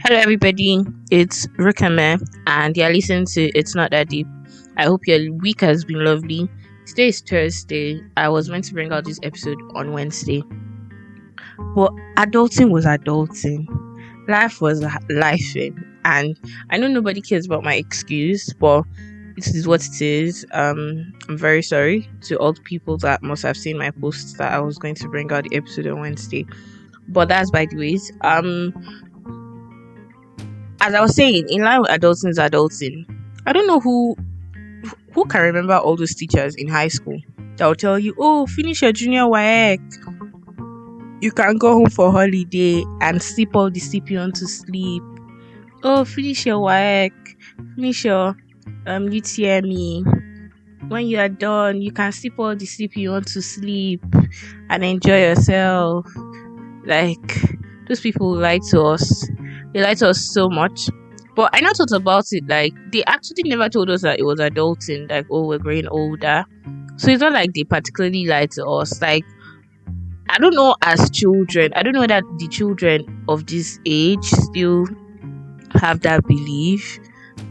Hello, everybody. It's Rukame, and you're listening to It's Not That Deep. I hope your week has been lovely. Today is Thursday. I was meant to bring out this episode on Wednesday, but adulting was adulting. Life was lifing, and I know nobody cares about my excuse, but this is what it is. I'm very sorry to all the people that must have seen my posts that I was going to bring out the episode on Wednesday, but that's by the ways. As I was saying, in line with adulting is adulting. I don't know who can remember all those teachers in high school that will tell you, "Oh, finish your junior WAEC. You can go home for holiday and sleep all the sleep you want to sleep. Oh, finish your WAEC, finish your UTME. When you are done, you can sleep all the sleep you want to sleep and enjoy yourself." Like, those people lie to us. They lie to us so much. But I now thought about it, like, they actually never told us that it was adulting, like, oh, we're growing older. So it's not like they particularly lied to us. Like, I don't know, as children, I don't know that the children of this age still have that belief.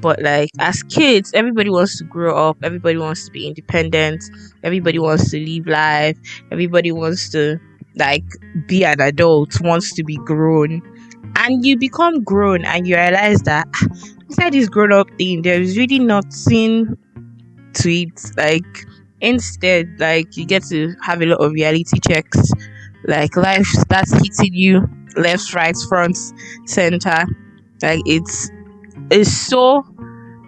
But like, as kids, everybody wants to grow up, everybody wants to be independent, everybody wants to live life, everybody wants to like be an adult, wants to be grown. And you become grown and you realize that inside this grown up thing there is really nothing to it. Like, instead, like, you get to have a lot of reality checks. Like, life starts hitting you left, right, front, center. Like, it's so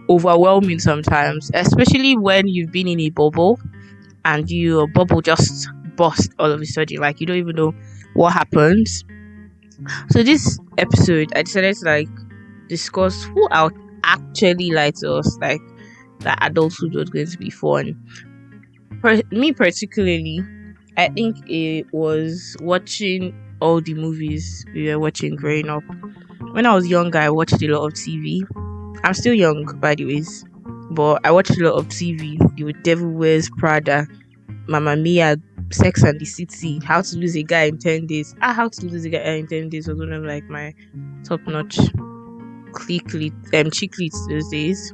overwhelming sometimes, especially when you've been in a bubble and your bubble just burst all of a sudden. Like, you don't even know what happens. So this episode, I decided to like discuss who out actually lied to us, like that adulthood was going to be fun. Me particularly, I think it was watching all the movies we were watching growing up. When I was younger, I watched a lot of TV. I'm still young, by the ways, but I watched a lot of TV. The Devil Wears Prada, Mamma Mia, Sex and the City, How to Lose a Guy in 10 Days. How to Lose a Guy in 10 Days was one of like my top notch chick leads those days.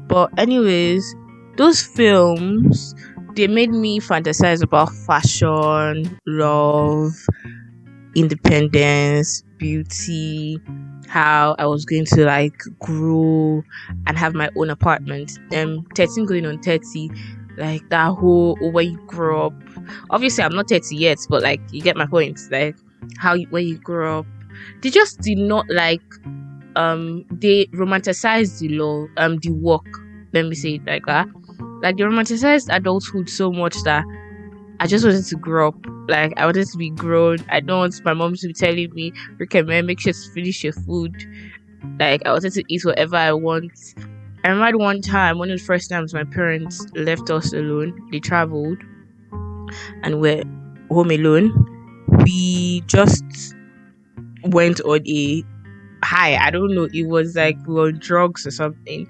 But anyways, those films, they made me fantasize about fashion, love, independence, beauty, how I was going to like grow and have my own apartment. 13 going on 30, like that whole when you grow up. Obviously, I'm not 30 yet, but like, you get my point. Like, when you grow up, they just did not like they romanticized the work. Let me say it like that. Like, they romanticized adulthood so much that I just wanted to grow up. Like, I wanted to be grown. I don't want my mom to be telling me, "Recommend, make sure to finish your food." Like, I wanted to eat whatever I want. I remember one time, one of the first times my parents left us alone. They traveled and we're home alone. We just went on a high. I don't know. It was like we were on drugs or something.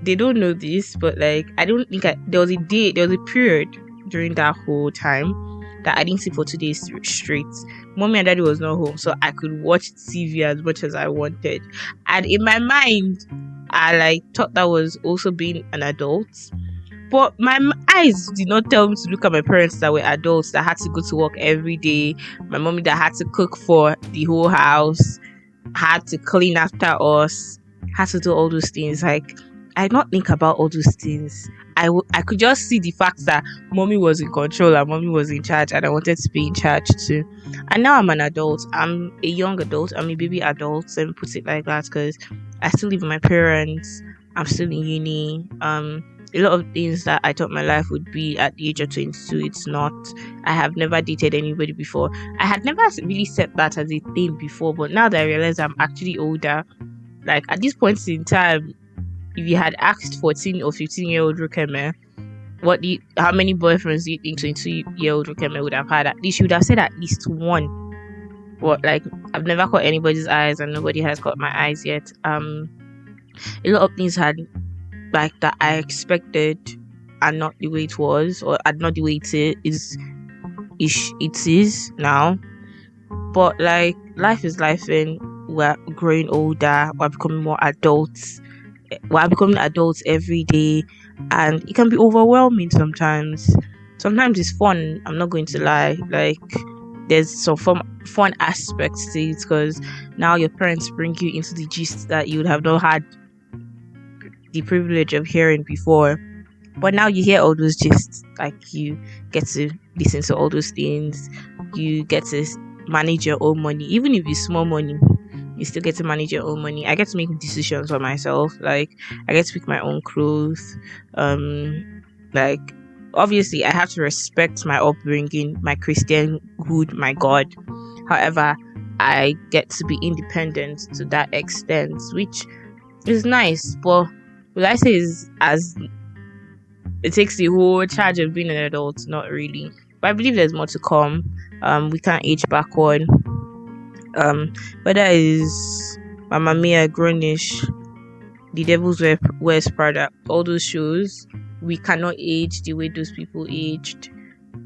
They don't know this, but like, I don't think there was a period during that whole time that I didn't sleep for 2 days straight. Mommy and daddy was not home, so I could watch TV as much as I wanted. And in my mind, I like thought that was also being an adult. But my eyes did not tell me to look at my parents that were adults that had to go to work every day. My mommy that had to cook for the whole house, had to clean after us, had to do all those things. Like, I did not think about all those things. I could just see the fact that mommy was in control and mommy was in charge, and I wanted to be in charge too. And now I'm an adult. I'm a young adult. I'm a baby adult. Let me put it like that, because I still live with my parents. I'm still in uni. A lot of things that I thought my life would be at the age of 22, it's not. I have never dated anybody before. I had never really set that as a thing before, but now that I realize I'm actually older, like, at this point in time, if you had asked 14 or 15-year-old Rukeme, how many boyfriends do you think 22-year-old Rukeme would have had? At least she would have said at least one. But like, I've never caught anybody's eyes, and nobody has caught my eyes yet. A lot of things had like that I expected and not the way it was, or not the way it is now. But like, life is life, and we're growing older, we're becoming more adults, we're becoming adults every day, and it can be overwhelming sometimes. Sometimes it's fun, I'm not going to lie. Like, there's some fun aspects to it, because now your parents bring you into the gist that you would have not had the privilege of hearing before. But now you hear all those gists, like you get to listen to all those things, you get to manage your own money, even if it's small money. You still get to manage your own money. I get to make decisions for myself. Like, I get to pick my own clothes. Like, obviously, I have to respect my upbringing, my Christianhood, my God. However, I get to be independent to that extent, which is nice. But what I say is, as it takes the whole charge of being an adult, not really. But I believe there's more to come. We can't age backward. Whether it's Mamma Mia, Grownish, The Wears Prada, all those shows, we cannot age the way those people aged.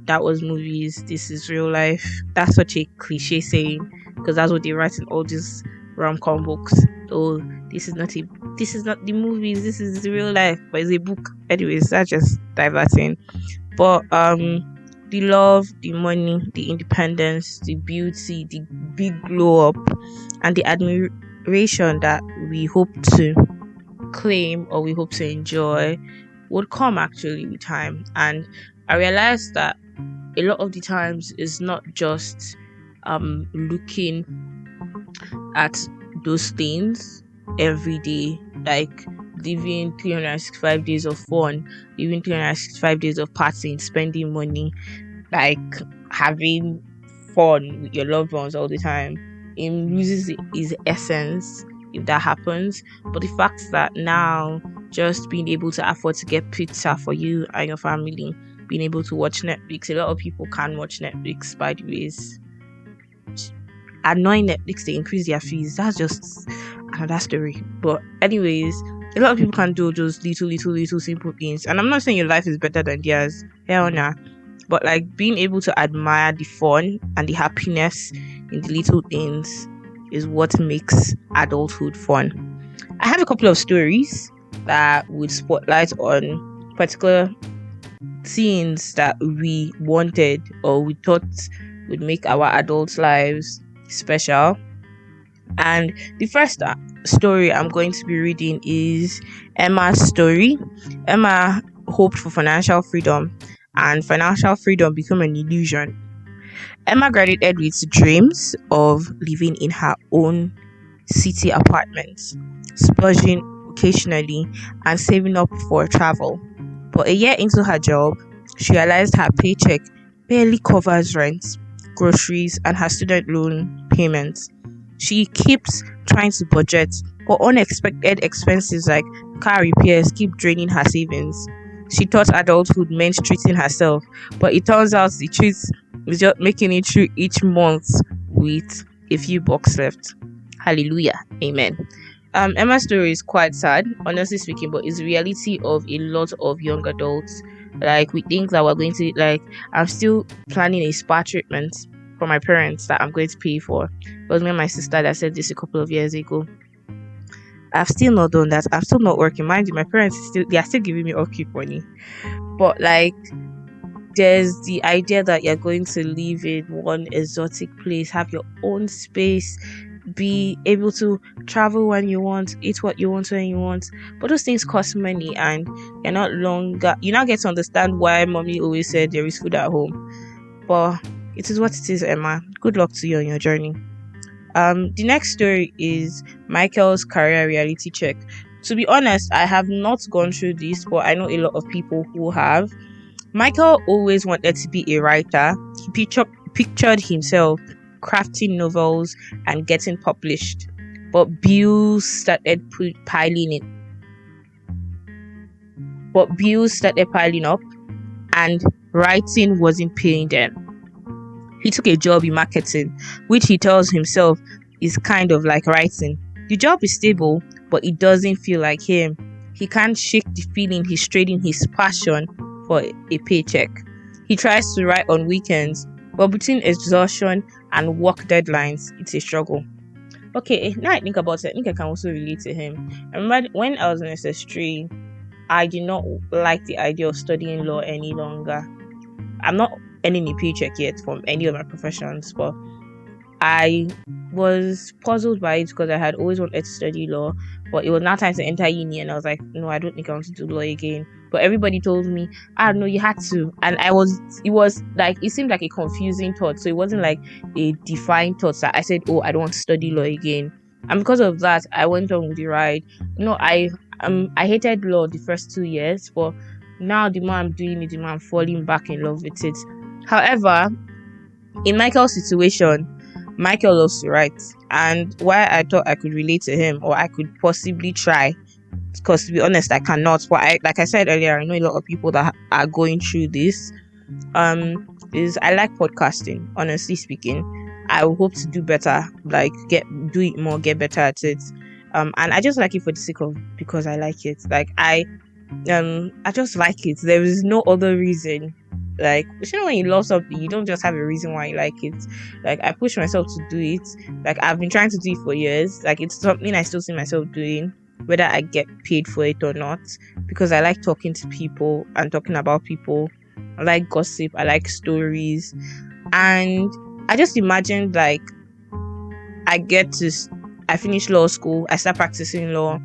That was movies. This is real life. That's such a cliche saying, because that's what they write in all these rom-com books. Oh, this is not the movies. This is the real life, but it's a book. Anyways, that's just diverting. But the love, the money, the independence, the beauty, the big glow up, and the admiration that we hope to claim or we hope to enjoy would come actually with time. And I realized that a lot of the times it's not just looking at those things every day, like living 365 days of fun, living 365 days of partying, spending money, like having fun with your loved ones all the time. It loses its essence if that happens. But the fact that now just being able to afford to get pizza for you and your family, being able to watch Netflix, a lot of people can't watch Netflix, by the way. Annoying Netflix, they increase their fees. That's just another story. But anyways, a lot of people can do those little simple things. And I'm not saying your life is better than theirs. Hell nah. But like, being able to admire the fun and the happiness in the little things is what makes adulthood fun. I have a couple of stories that would spotlight on particular scenes that we wanted or we thought would make our adult lives special. And the first story I'm going to be reading is Emma's story. Emma hoped for financial freedom, and financial freedom became an illusion. Emma graduated with dreams of living in her own city apartment, splurging occasionally, and saving up for travel. But a year into her job, she realized her paycheck barely covers rent, groceries, and her student loan payments. She keeps trying to budget, but unexpected expenses like car repairs keep draining her savings. She thought adulthood meant treating herself, but it turns out the truth is just making it through each month with a few bucks left. Hallelujah. Amen. Emma's story is quite sad, honestly speaking, but it's the reality of a lot of young adults. Like, we think that we're going to, like, I'm still planning a spa treatment for my parents that I'm going to pay for. It was me and my sister that said this a couple of years ago. I've still not done that. I'm still not working. Mind you, my parents they are still giving me upkeep money. But like, there's the idea that you're going to live in one exotic place, have your own space, be able to travel when you want, eat what you want when you want. But those things cost money, and you now get to understand why mommy always said there is food at home. But it is what it is, Emma. Good luck to you on your journey. The next story is Michael's career reality check. To be honest, I have not gone through this, but I know a lot of people who have. Michael always wanted to be a writer. He pictured himself crafting novels and getting published, but bills started piling up, and writing wasn't paying them. He took a job in marketing, which he tells himself is kind of like writing. The job is stable, but it doesn't feel like him. He can't shake the feeling he's trading his passion for a paycheck. He tries to write on weekends, but between exhaustion and work deadlines, it's a struggle. Okay, now I think about it, I think I can also relate to him. I remember when I was in SS3, I did not like the idea of studying law any longer. I'm not earning a paycheck yet from any of my professions, but I was puzzled by it because I had always wanted to study law, but it was now time to enter uni, and I was like, no, I don't think I want to do law again. But everybody told me, no, you had to, and it was like, it seemed like a confusing thought, so it wasn't like a defined thought that I said, oh, I don't want to study law again. And because of that, I went on with the ride. I hated law the first 2 years, but now the more I'm doing it, the more I'm falling back in love with it. However, in Michael's situation, Michael loves to write, and why I thought I could relate to him, or I could possibly try, because to be honest, I cannot. But like I said earlier, I know a lot of people that are going through this. Is I like podcasting. Honestly speaking, I hope to do better, like do it more, get better at it. And I just like it for the sake of, because I like it. Like I just like it. There is no other reason. Like, when you love something, you don't just have a reason why you like it. Like, I push myself to do it. Like, I've been trying to do it for years. Like, it's something I still see myself doing, whether I get paid for it or not, because I like talking to people and talking about people. I like gossip. I like stories. And I just imagined, like, I finish law school, I start practicing law,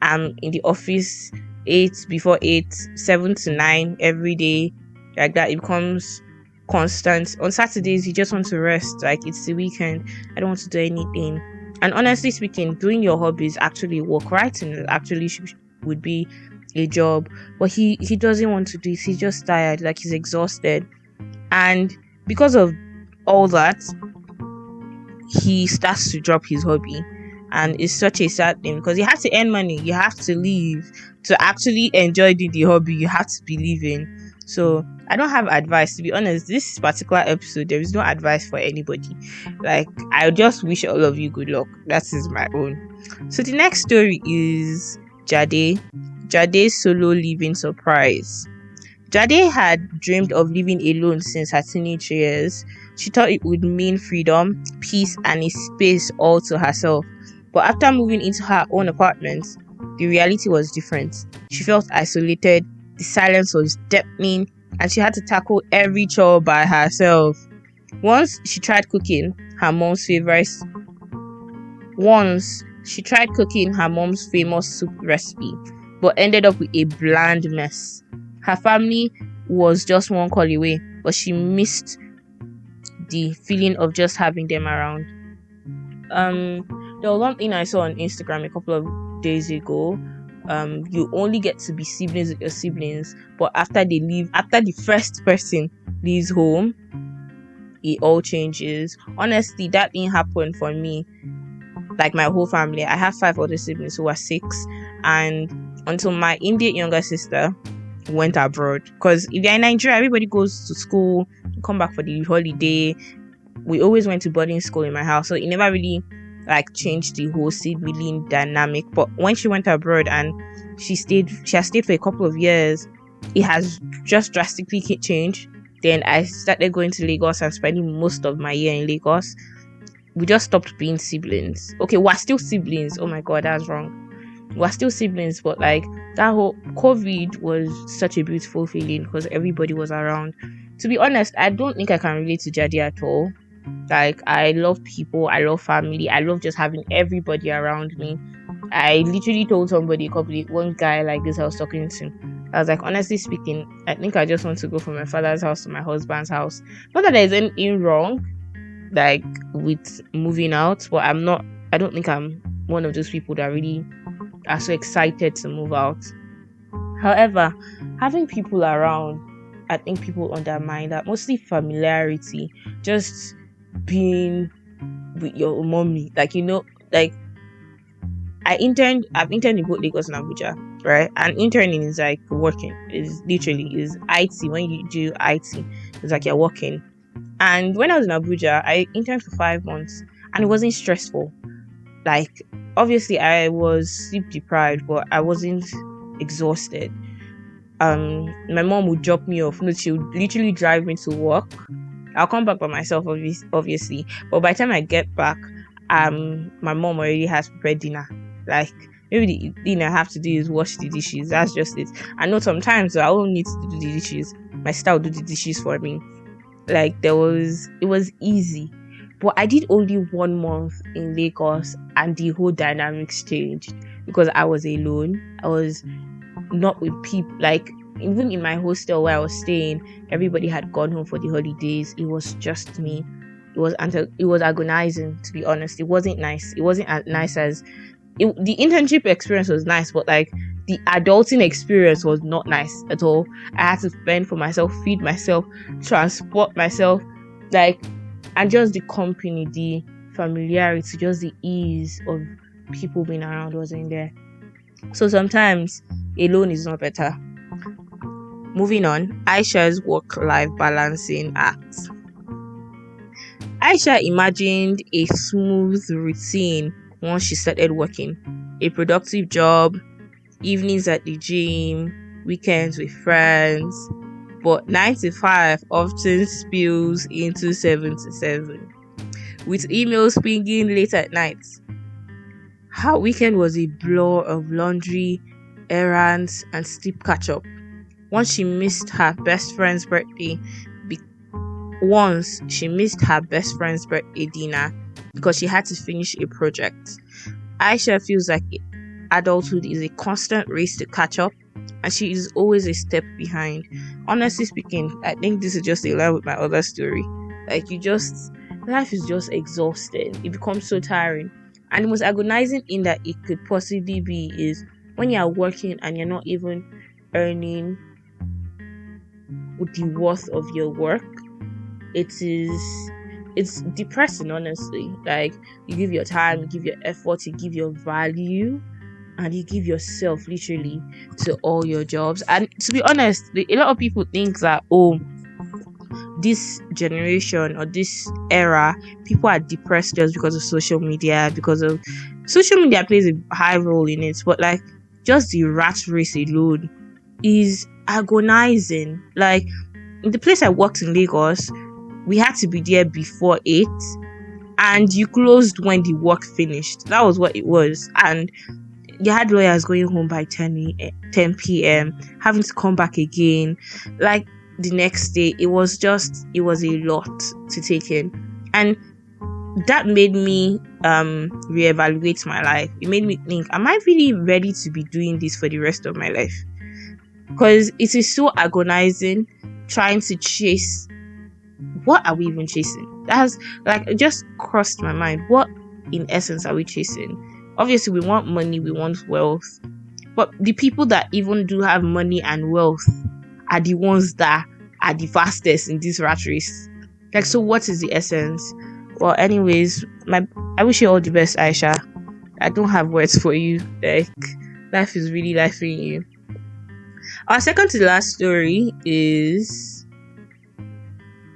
I'm in the office 8 before 8, 7 to 9 every day, like that. It becomes constant. On Saturdays, you just want to rest, like it's the weekend. I don't want to do anything. And honestly speaking, doing your hobbies actually work. Writing actually would be a job, but he doesn't want to do it. He's just tired, like he's exhausted, and because of all that, he starts to drop his hobby. And it's such a sad thing, because you have to earn money, you have to leave to actually enjoy the hobby, you have to be living. So I don't have advice, to be honest. This particular episode, there is no advice for anybody. Like, I just wish all of you good luck. That is my own. So the next story is Jade's solo living surprise. Jade had dreamed of living alone since her teenage years. She thought it would mean freedom, peace, and a space all to herself. But after moving into her own apartment, the reality was different. She felt isolated, the silence was deafening, and she had to tackle every chore by herself. Once she tried cooking her mom's famous soup recipe, but ended up with a bland mess. Her family was just one call away, but she missed the feeling of just having them around. There was one thing I saw on Instagram a couple of days ago. You only get to be siblings with your siblings, but after the first person leaves home, it all changes. Honestly, that didn't happen for me. Like, my whole family, I have 5 other siblings who are 6, and until my immediate younger sister went abroad, because if you're in Nigeria, everybody goes to school, come back for the holiday. We always went to boarding school in my house, so it never really like changed the whole sibling dynamic. But when she went abroad and she has stayed for a couple of years, it has just drastically changed. Then I started going to Lagos and spending most of my year in Lagos. We just stopped being siblings. Okay, we're still siblings. Oh my god, that's wrong. We're still siblings, but like, that whole COVID was such a beautiful feeling because everybody was around. To be honest, I don't think I can relate to Jadi at all. Like, I love people, I love family, I love just having everybody around me. I literally told somebody one guy like this I was talking to, I was like, honestly speaking, I think I just want to go from my father's house to my husband's house. Not that there's anything wrong, like, with moving out, but I don't think I'm one of those people that really are so excited to move out. However, having people around, I think people undermine that. Mostly familiarity, just being with your mommy, like, like, I've interned in both Lagos and Abuja, right? And interning is like working, is IT. When you do IT, it's like you're working. And when I was in Abuja, I interned for 5 months, and it wasn't stressful. Like, obviously I was sleep deprived, but I wasn't exhausted. My mom would drop me off. No, she would literally drive me to work. I'll come back by myself, obviously. But by the time I get back, my mom already has prepared dinner. Like maybe the thing I have to do is wash the dishes. That's just it. I know sometimes I won't need to do the dishes. My sister will do the dishes for me. Like it was easy. But I did only 1 month in Lagos and the whole dynamics changed because I was alone. I was not with people. Like even in my hostel where I was staying, everybody had gone home for the holidays. It was just me. It was agonizing, to be honest. It wasn't nice. It wasn't as nice as the internship experience was nice, but like the adulting experience was not nice at all. I had to fend for myself, feed myself, transport myself, like, and just the company, the familiarity, just the ease of people being around wasn't there. So sometimes alone is not better. Moving on, Aisha's work-life balancing act. Aisha imagined a smooth routine once she started working. A productive job, evenings at the gym, weekends with friends. But 9 to 5 often spills into 7 to 7, with emails pinging late at night. Her weekend was a blur of laundry, errands, and sleep catch-up. Once she missed her best friend's birthday dinner because she had to finish a project. Aisha feels like adulthood is a constant race to catch up, and she is always a step behind. Honestly speaking, I think this is just a line with my other story. Like life is just exhausting. It becomes so tiring. And the most agonizing in that it could possibly be is when you're working and you're not even earning the worth of your work. It's depressing, honestly. Like you give your time, you give your effort, you give your value, and you give yourself literally to all your jobs. And to be honest, a lot of people think that, oh, this generation or this era, people are depressed just because of social media, because of social media plays a high role in it. But like just the rat race alone is agonizing. Like in the place I worked in Lagos, we had to be there before 8 and you closed when the work finished. That was what it was. And you had lawyers going home by 10 p.m., having to come back again. Like the next day, it was a lot to take in. And that made me reevaluate my life. It made me think, am I really ready to be doing this for the rest of my life? Because it is so agonizing trying to chase. What are we even chasing? That has it just crossed my mind. What in essence are we chasing? Obviously we want money, we want wealth, but the people that even do have money and wealth are the ones that are the fastest in this rat race. Like, so what is the essence? Well, anyways, I wish you all the best, Aisha. I don't have words for you. Like, life is really life in you. Our second to the last story is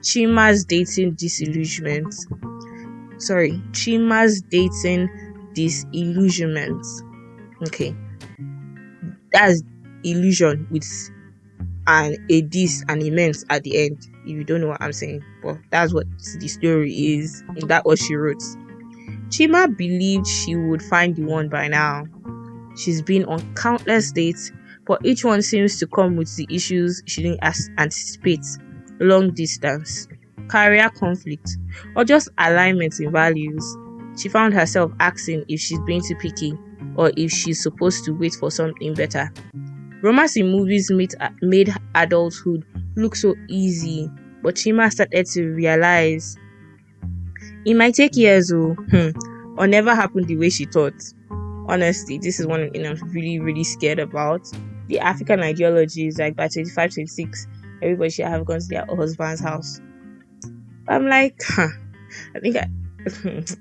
Chima's dating disillusionment. Chima's dating disillusionment. Okay. That's illusion with a dis and immense at the end. If you don't know what I'm saying. But that's what the story is. That's what she wrote. Chima believed she would find the one by now. She's been on countless dates, but each one seems to come with the issues she didn't anticipate. Long distance, career conflict, or just alignment in values. She found herself asking if she's being too picky or if she's supposed to wait for something better. Romance in movies made adulthood look so easy, but Chima started to realize it might take years or never happen the way she thought. Honestly, this is one thing I'm really, really scared about. The African ideology is like by 25, 26, everybody should have gone to their husband's house. I'm like, I think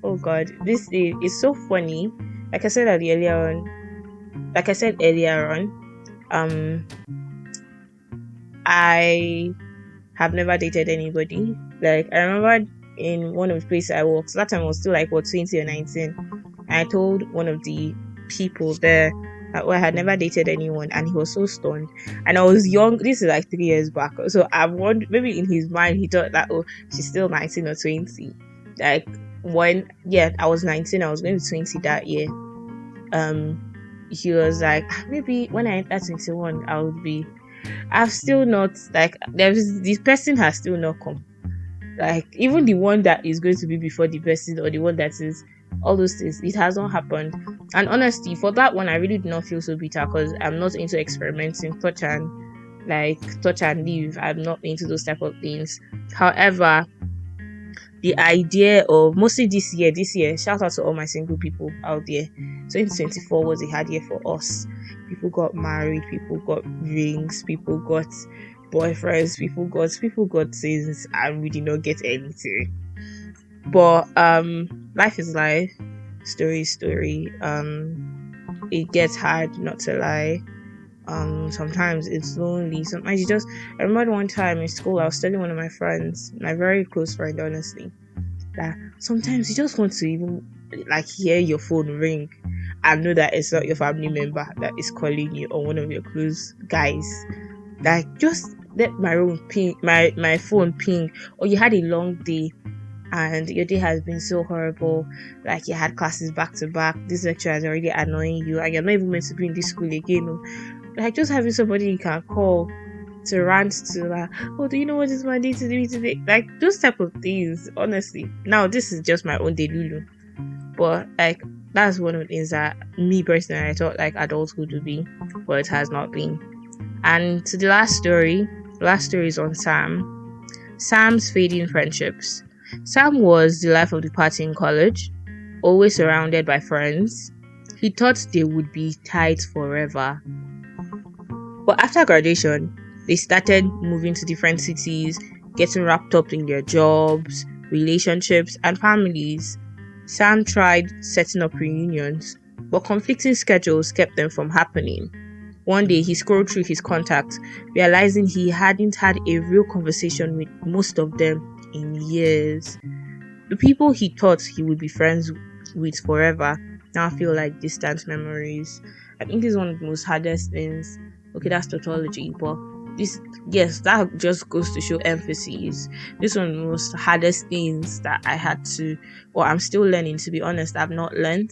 oh God, this is so funny. Like I said earlier on, I have never dated anybody. Like I remember in one of the places I worked, so that time I was still like 20 or 19. And I told one of the people there I had never dated anyone, and he was so stunned. And I was young. This is like 3 years back, so I wondered, maybe in his mind he thought that, oh, she's still 19 or 20. Like when, yeah, I was 19, I was going to 20 that year. He was like, "Ah, maybe when I enter 21, I would be." I've still not, like, there's this person has still not come. Like, even the one that is going to be before the person, or the one that is all those things, it has not happened. And honestly, for that one, I really do not feel so bitter because I'm not into experimenting, touch and leave. I'm not into those type of things. However, the idea of mostly this year, shout out to all my single people out there. 2024 was a hard year for us. People got married, people got rings, people got boyfriends, people got things, and we did not get anything. But life is life, story is story. It gets hard, not to lie. Sometimes it's lonely, sometimes you just, I remember one time in school I was telling one of my friends, my very close friend, honestly, that sometimes you just want to even like hear your phone ring and know that it's not your family member that is calling you, or one of your close guys. Like, just let my phone ping, or you had a long day and your day has been so horrible, like you had classes back to back, this lecturer is already annoying you, and you're not even meant to be in this school again. Like, just having somebody you can call to rant to, like, oh, do you know what is my day to do today? Like, those type of things, honestly. Now, this is just my own day Lulu. But like, that's one of the things that me personally I thought like adulthood would be, but it has not been. And to the last story is on Sam. Sam's fading friendships. Sam was the life of the party in college, always surrounded by friends. He thought they would be tight forever. But after graduation, they started moving to different cities, getting wrapped up in their jobs, relationships, and families. Sam tried setting up reunions, but conflicting schedules kept them from happening. One day, he scrolled through his contacts, realizing he hadn't had a real conversation with most of them in years. The people he thought he would be friends with forever now feel like distant memories. I think this is one of the most hardest things. Okay, that's tautology, but this, yes, that just goes to show emphasis. This one of the most hardest things that I had to, or I'm still learning, to be honest, I've not learned.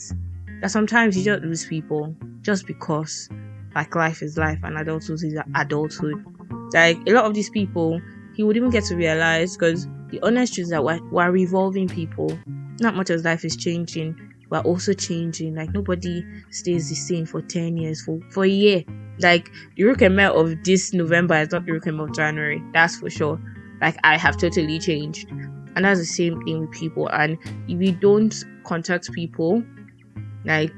That sometimes you just lose people just because, like, life is life and adulthood is adulthood. Like, a lot of these people, he would even get to realize, because the honest truth is that we're revolving people. Not much as life is changing, we're also changing. Like, nobody stays the same for 10 years, for a year. Like, the Rukemel of this November is not the Rukemel of January, that's for sure. Like, I have totally changed. And that's the same thing with people. And if you don't contact people, like,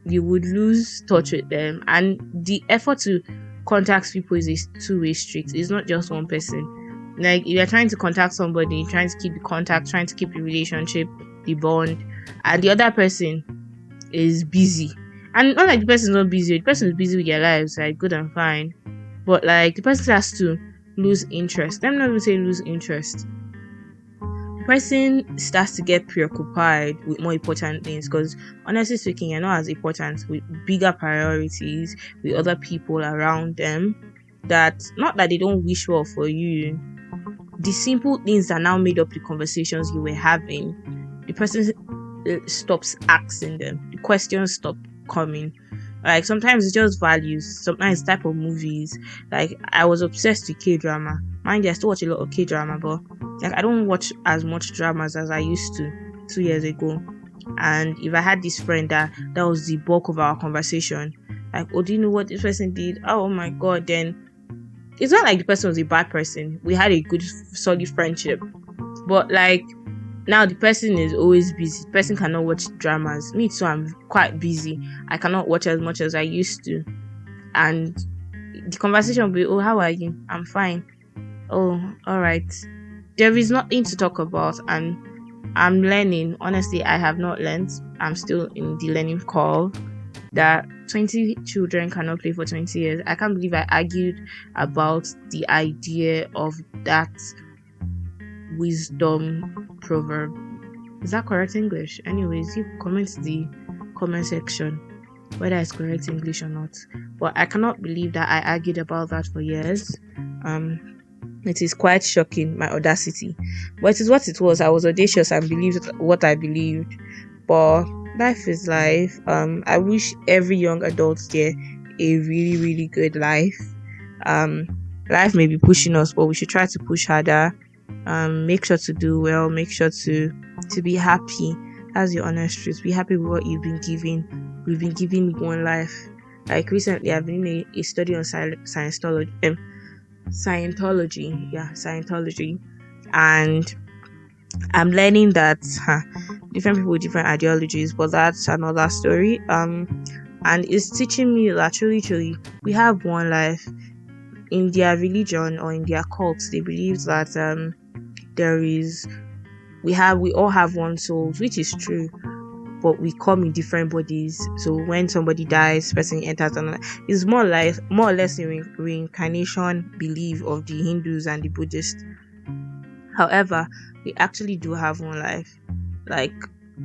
you would lose touch with them. And the effort to contact people is a two-way street. It's not just one person. Like, if you're trying to contact somebody, trying to keep the contact, trying to keep the relationship, the bond, and the other person is busy. And not like the person is not busy, the person is busy with their lives, like, good and fine. But like, the person has to lose interest. Let me not even say lose interest. The person starts to get preoccupied with more important things, because honestly speaking, you're not as important, with bigger priorities, with other people around them, that not that they don't wish well for you. The simple things that now made up the conversations you were having, the person stops asking them, the questions stop coming. Like, sometimes it's just values, sometimes it's type of movies. Like, I was obsessed with K-drama. Mind you, I still watch a lot of K-drama, but like, I don't watch as much dramas as I used to 2 years ago. And if I had this friend that was the bulk of our conversation, like, oh, do you know what this person did? Oh my god. Then it's not like the person was a bad person, we had a good solid friendship, but like, now the person is always busy. The person cannot watch dramas. Me too, I'm quite busy. I cannot watch as much as I used to. And the conversation will be, oh, how are you? I'm fine. Oh, alright. There is nothing to talk about, and I'm learning. Honestly, I have not learned. I'm still in the learning curve, that 20 children cannot play for 20 years. I can't believe I argued about the idea of that wisdom proverb. Is that correct English? Anyways, you comment the comment section whether it's correct English or not. But I cannot believe that I argued about that for years. It is quite shocking, my audacity. But it is what it was. I was audacious and believed what I believed. But life is life. I wish every young adult there a really, really good life. Um, Life may be pushing us, but we should try to push harder. Make sure to do well. Make sure to be happy. That's your honest truth. Be happy with what you've been given. We've been given one life. Like recently, I've been in a study on Scientology, yeah, Scientology, and I'm learning that different people with different ideologies, but that's another story. And it's teaching me that truly, we have one life. In their religion or in their cult, they believe that there is we all have one soul, which is true, but we come in different bodies. So when somebody dies, person enters another. It's more or less a reincarnation belief of the Hindus and the Buddhists. However, we actually do have one life. Like,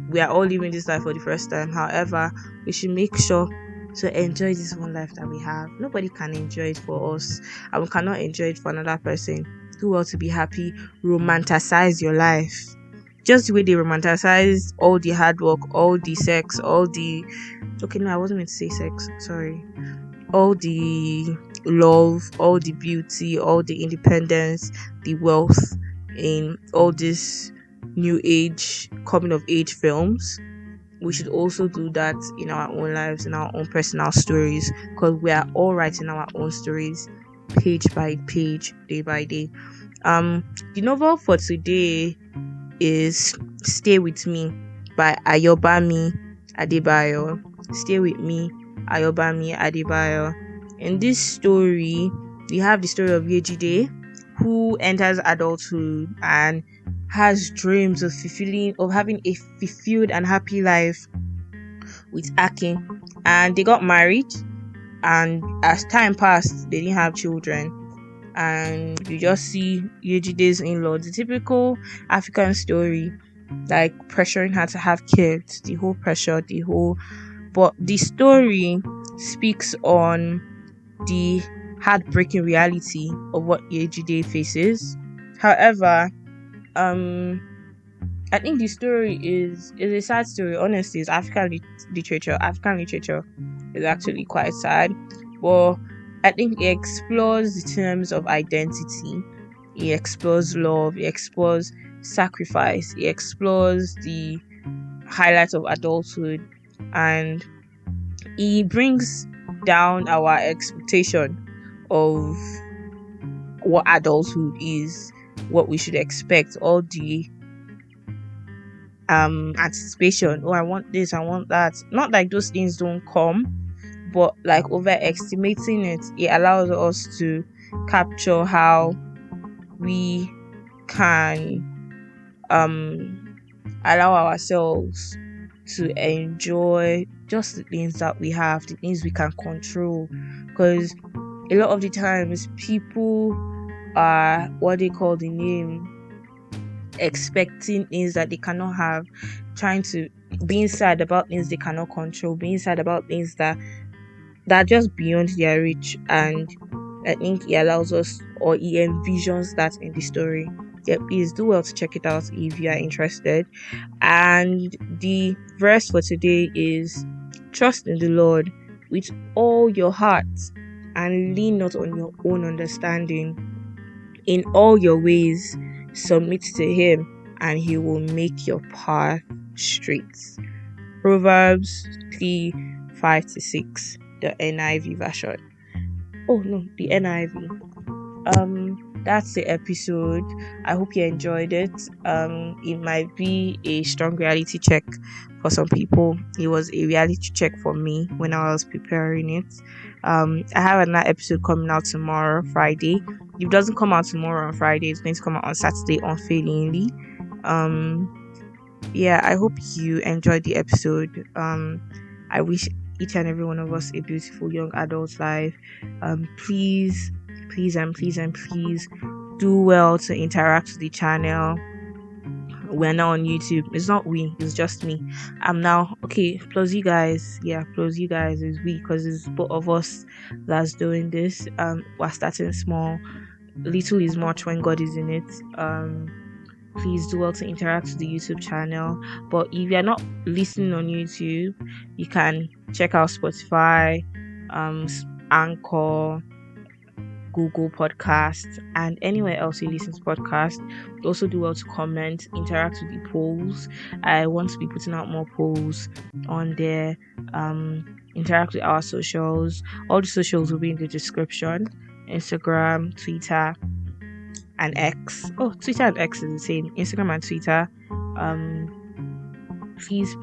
we are all living this life for the first time. However, we should make sure to enjoy this one life that we have. Nobody can enjoy it for us, and we cannot enjoy it for another person. Do well to be happy. Romanticize your life. Just the way they romanticize all the hard work, all the sex, all the okay, no, I wasn't meant to say sex, sorry. All the love, all the beauty, all the independence, the wealth in all this new age coming of age films. We should also do that in our own lives, in our own personal stories, because we are all writing our own stories page by page, day by day. The novel for today is Stay With Me by Ayobami Adebayo. Stay With Me, Ayobami Adebayo. In this story, we have the story of Yejide, who enters adulthood and has dreams of having a fulfilled and happy life with Akin. And they got married, and as time passed, they didn't have children. And you just see Yejide's in-law, the typical African story, like pressuring her to have kids, the whole pressure, but the story speaks on the heartbreaking reality of what Yejide faces. However, I think the story is a sad story. Honestly, it's literature. African literature is actually quite sad, but I think it explores the terms of identity. It explores love. It explores sacrifice. It explores the highlights of adulthood, and it brings down our expectation of what adulthood is, what we should expect, all the anticipation. Oh, I want this, I want that. Not like those things don't come, but like overestimating it, it allows us to capture how we can allow ourselves to enjoy just the things that we have, the things we can control. Because a lot of the times people are what they call the name expecting things that they cannot have, trying to being sad about things they cannot control, being sad about things that are just beyond their reach. And I think it allows us, or it envisions that in the story. Yeah, please do well to check it out if you are interested. And the verse for today is trust in the Lord with all your heart and lean not on your own understanding. In all your ways, submit to Him, and He will make your path straight. Proverbs 3 5 to 6, the NIV version. Oh no, the NIV. That's the episode. I hope you enjoyed it. It might be a strong reality check for some people. It was a reality check for me when I was preparing it. I have another episode coming out tomorrow, Friday. If it doesn't come out tomorrow on Friday, it's going to come out on Saturday, unfailingly. Yeah, I hope you enjoyed the episode. I wish each and every one of us a beautiful young adult life. Please do well to interact with the channel. We're now on YouTube. It's not we, it's just me. I'm now okay, plus you guys. Yeah, plus you guys is we, because it's both of us that's doing this. We're starting small. little is much when God is in it. Please do well to interact with the YouTube channel. But if you're not listening on YouTube, you can check out Spotify, Anchor, Google Podcasts, and anywhere else you listen to podcasts. Also do well to comment, interact with the polls. I want to be putting out more polls on there. Interact with our socials. All the socials will be in the description. Instagram, Twitter, and X. Oh, Twitter and X is the same. Instagram and Twitter. Um, please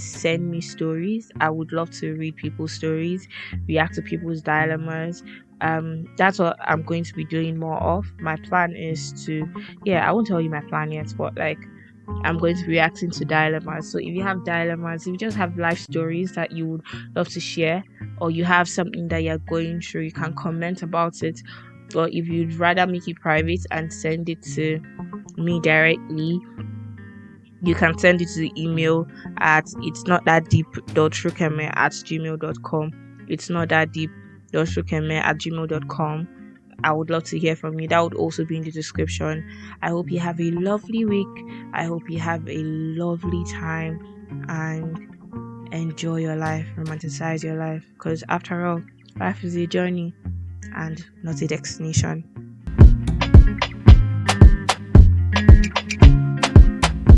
send me stories. I would love to read people's stories, react to people's dilemmas. That's what I'm going to be doing more of. My plan is to, yeah, I won't tell you my plan yet, but like I'm going to be reacting to dilemmas. So if you have dilemmas, if you just have life stories that you would love to share, or you have something that you're going through, you can comment about it. Or if you'd rather make it private and send it to me directly, you can send it to the email at it's not that deep.shukeme at gmail.com. It's not that deep.shukeme at gmail.com. I would love to hear from you. That would also be in the description. I hope you have a lovely week. I hope you have a lovely time and enjoy your life, romanticize your life. Because after all, life is a journey and not a destination.